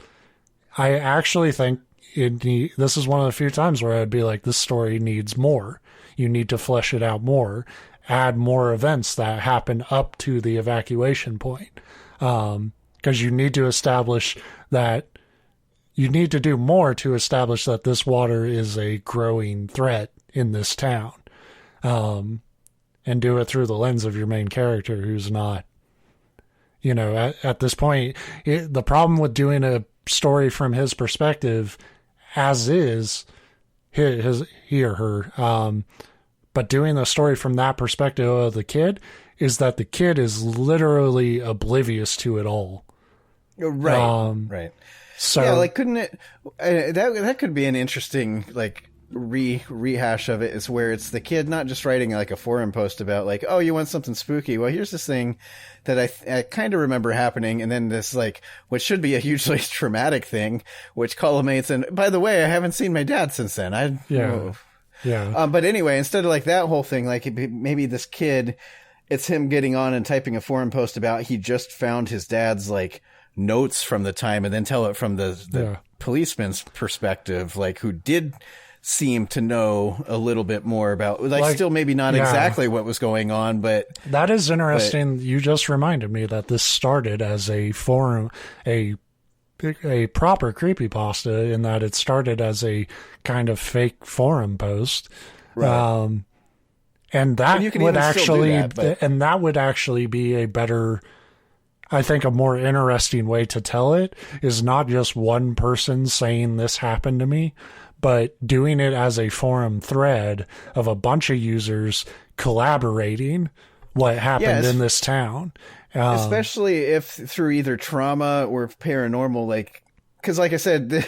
I actually think this is one of the few times where I'd be like, this story needs more. You need to flesh it out more, add more events that happen up to the evacuation point. Because you need to establish that, you need to do more to establish that this water is a growing threat in this town. And do it through the lens of your main character, who's not, at this point, the problem with doing a story from his perspective as is, he or her, but doing the story from that perspective of the kid is that the kid is literally oblivious to it all. Right. Right. So yeah, like, couldn't it, that could be an interesting, like, rehash of it is where it's the kid not just writing like a forum post about like, oh, you want something spooky? Well, here's this thing that I kind of remember happening, and then this like what should be a hugely traumatic thing, which culminates in, by the way, I haven't seen my dad since then. Yeah. But anyway, instead of like that whole thing, like maybe this kid, it's him getting on and typing a forum post about he just found his dad's like notes from the time, and then tell it from the policeman's perspective, like who did seem to know a little bit more about, like still maybe not exactly what was going on, but that is interesting. You just reminded me that this started as a forum, a proper creepypasta, in that it started as a kind of fake forum post. Right. And that would actually, and that would actually be a better, I think a more interesting way to tell it is not just one person saying this happened to me, but doing it as a forum thread of a bunch of users collaborating what happened in this town. Especially if through either trauma or paranormal, like, because like I said,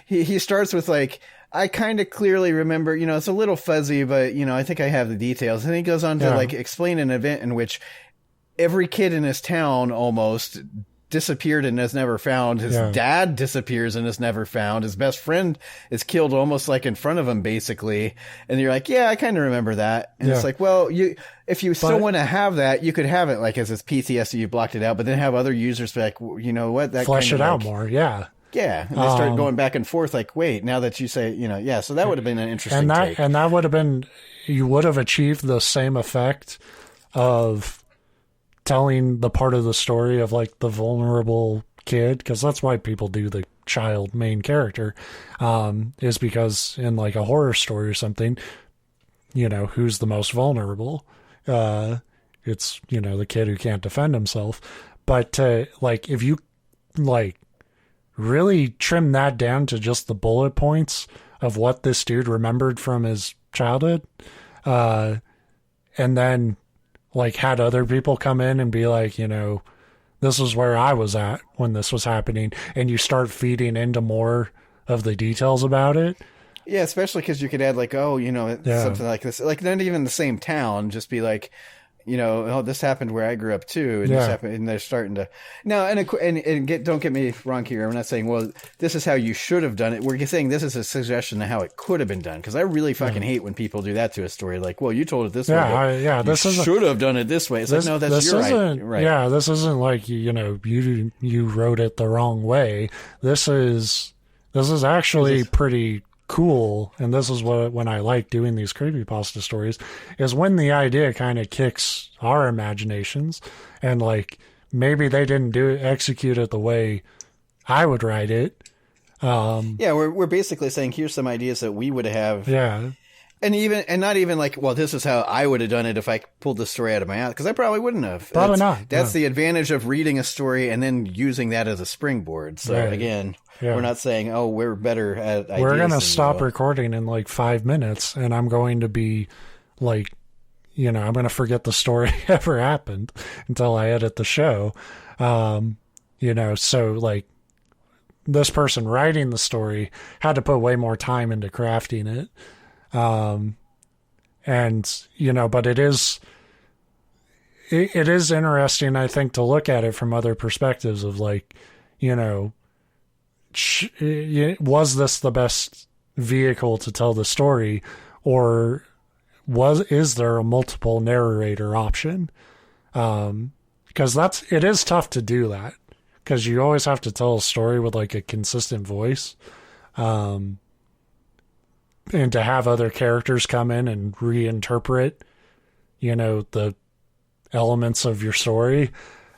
he starts with like, I kind of clearly remember, it's a little fuzzy, but, I think I have the details. And he goes on to like explain an event in which every kid in his town almost disappeared and is never found. His dad disappears and is never found. His best friend is killed almost like in front of him, basically. And you're like, yeah, I kind of remember that. And it's like, well, if you still want to have that, you could have it like as this PTSD, you blocked it out, but then have other users be like, you know what? That flesh kind of it out like, more. Yeah. Yeah. And they start going back and forth like, wait, now that you say, so that would have been an interesting take. And that would have been, you would have achieved the same effect of telling the part of the story of like the vulnerable kid, because that's why people do the child main character, is because in like a horror story or something, who's the most vulnerable? It's, the kid who can't defend himself. But like if you like really trim that down to just the bullet points of what this dude remembered from his childhood, and then like had other people come in and be like, this is where I was at when this was happening, and you start feeding into more of the details about it. Yeah, especially because you could add like, something like this, like not even the same town, just be like, this happened where I grew up too, and this happened, and they're starting to now. Don't get me wrong here. I'm not saying, well, this is how you should have done it. We're saying this is a suggestion of how it could have been done. Because I really fucking hate when people do that to a story. Like, well, you told it this way. This should have done it this way. It's like, no, that's your right. Yeah, this isn't like you wrote it the wrong way. This is actually pretty cool, and this is when I like doing these creepypasta stories, is when the idea kind of kicks our imaginations, and like maybe they didn't execute it the way I would write it. We're basically saying here's some ideas that we would have. Yeah. And not even like, well, this is how I would have done it if I pulled the story out of my ass, because I probably wouldn't have. Probably not. That's the advantage of reading a story and then using that as a springboard. So again, we're not saying, oh, we're better at ideas. We're going to stop recording in like 5 minutes, and I'm going to be like, I'm going to forget the story ever happened until I edit the show. So like this person writing the story had to put way more time into crafting it. But it is interesting, I think, to look at it from other perspectives of like, was this the best vehicle to tell the story, or is there a multiple narrator option? Because it is tough to do that, because you always have to tell a story with like a consistent voice. And to have other characters come in and reinterpret, the elements of your story,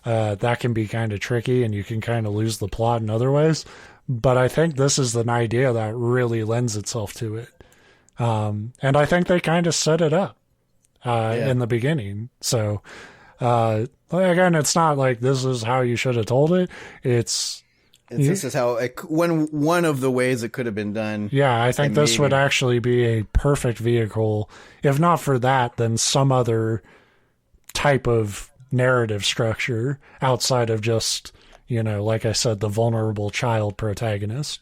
that can be kind of tricky, and you can kind of lose the plot in other ways. But I think this is an idea that really lends itself to it. And I think they kind of set it up in the beginning. So, again, it's not like this is how you should have told it. This is how one of the ways it could have been done. Yeah, I think this would actually be a perfect vehicle. If not for that, then some other type of narrative structure outside of just, like I said, the vulnerable child protagonist.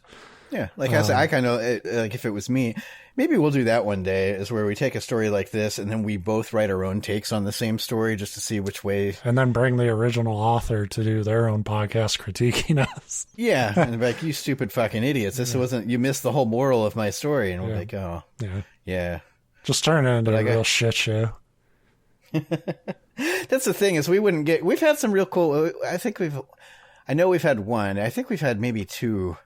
Yeah, like I said, I kind of like if it was me, maybe we'll do that one day. Is where we take a story like this and then we both write our own takes on the same story just to see which way. And then bring the original author to do their own podcast critiquing us. Yeah, and be like, you stupid fucking idiots! This wasn't. You missed the whole moral of my story, and we're like, oh, yeah. Just turn it into a real shit show. That's the thing is we've had some real cool. I know we've had one. I think we've had maybe two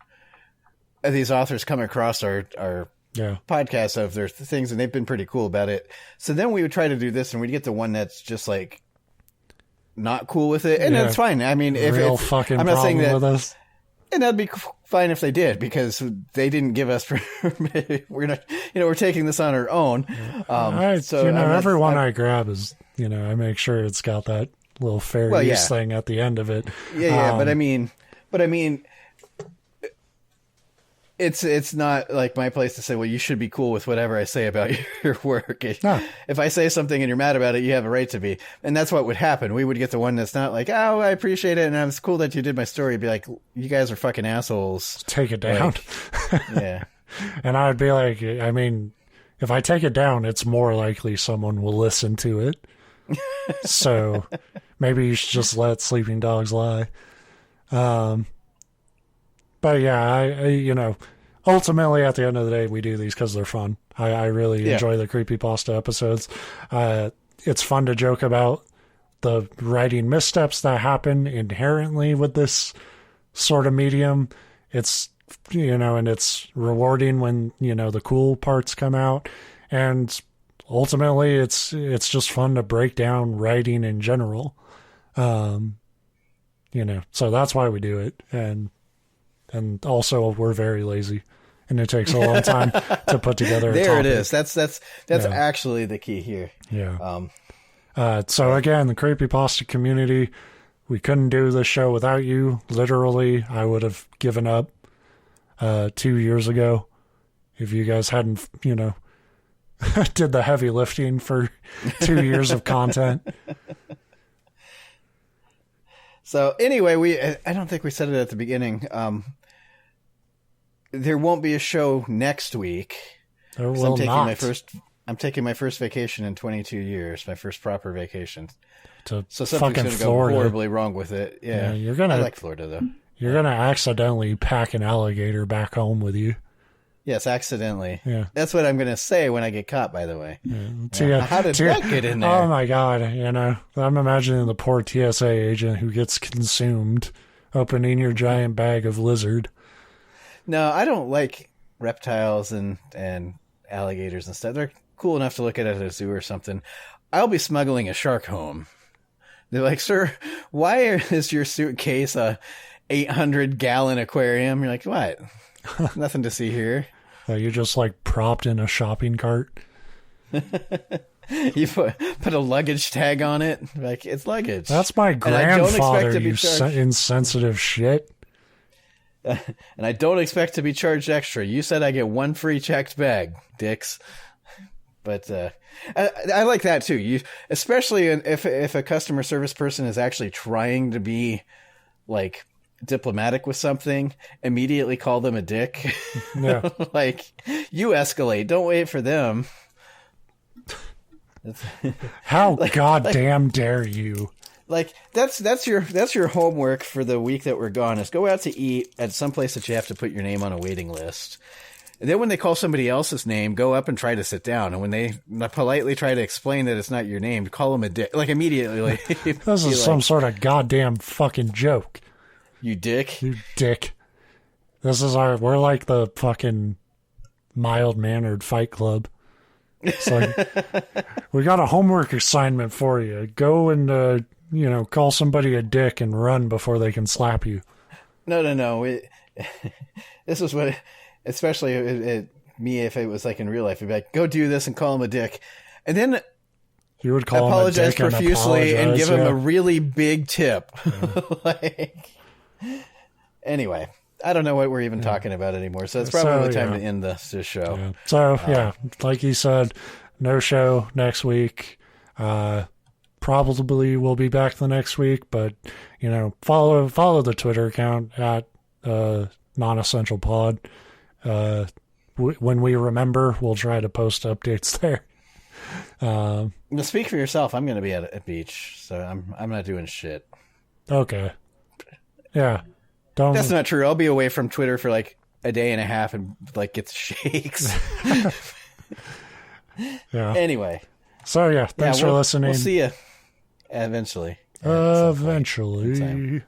of these authors come across our podcast of their things, and they've been pretty cool about it. So then we would try to do this, and we'd get the one that's just like not cool with it, and that's fine. I mean, if real it's fucking I'm not saying that, with us. and that'd be fine if they did because they didn't give us. We're not, we're taking this on our own. So everyone I grab is, I make sure it's got that little fair use thing at the end of it. Yeah, but I mean. It's not like my place to say, well, you should be cool with whatever I say about your work. If I say something and you're mad about it, you have a right to be. And that's what would happen. We would get the one that's not like, oh, I appreciate it, and it's cool that you did my story. Be like, you guys are fucking assholes. Take it down. Yeah. And I'd be like, I mean, if I take it down, it's more likely someone will listen to it. So maybe you should just let sleeping dogs lie. But yeah, I ultimately at the end of the day, we do these because they're fun. I really enjoy the creepypasta episodes. It's fun to joke about the writing missteps that happen inherently with this sort of medium. It's, and it's rewarding when, the cool parts come out. And ultimately it's just fun to break down writing in general. So that's why we do it. And also we're very lazy, and it takes a long time to put together a there topic. It is. That's actually the key here. Yeah. So again, the creepypasta community, we couldn't do this show without you. Literally, I would have given up 2 years ago if you guys hadn't, did the heavy lifting for 2 years of content. So anyway, I don't think we said it at the beginning. There won't be a show next week. There will not. I'm taking my first vacation in 22 years, my first proper vacation. So something's going to go horribly wrong with it. Yeah, I like Florida though. You're going to accidentally pack an alligator back home with you. Yes, accidentally. Yeah. That's what I'm going to say when I get caught, by the way. Yeah. How did that get in there? Oh my God. I'm imagining the poor TSA agent who gets consumed opening your giant bag of lizard. No, I don't like reptiles and alligators and stuff. They're cool enough to look at a zoo or something. I'll be smuggling a shark home. They're like, sir, why is your suitcase a 800-gallon aquarium? You're like, what? Nothing to see here. You're just like propped in a shopping cart. You put a luggage tag on it. Like, it's luggage. That's my grandfather, you insensitive shit. And I don't expect to be charged extra. You said I get one free checked bag, dicks. But I like that too. Especially if a customer service person is actually trying to be like diplomatic with something, immediately call them a dick. Yeah. Like, you escalate. Don't wait for them. How goddamn dare you? Like, that's your homework for the week that we're gone, is go out to eat at some place that you have to put your name on a waiting list. And then when they call somebody else's name, go up and try to sit down. And when they politely try to explain that it's not your name, call them a dick. Like, immediately. Like, this is some sort of goddamn fucking joke. You dick. You dick. We're like the fucking mild-mannered Fight Club. It's like, we got a homework assignment for you. Go and, call somebody a dick and run before they can slap you. No. This is what, especially me, if it was like in real life, it'd be like, go do this and call him a dick. And then you would call apologize him a dick profusely and give him a really big tip. Yeah. Anyway, I don't know what we're even talking about anymore. So it's probably the time to end this show. Yeah. So, like he said, no show next week. Probably we'll be back the next week, but, follow the Twitter account at Non-Essential Pod. When we remember, we'll try to post updates there. Now, speak for yourself. I'm going to be at a beach, so I'm not doing shit. Okay. Yeah. Don't. That's not true. I'll be away from Twitter for like a day and a half and like get the shakes. Yeah. Anyway. So yeah, thanks for listening. We'll see you eventually. Eventually.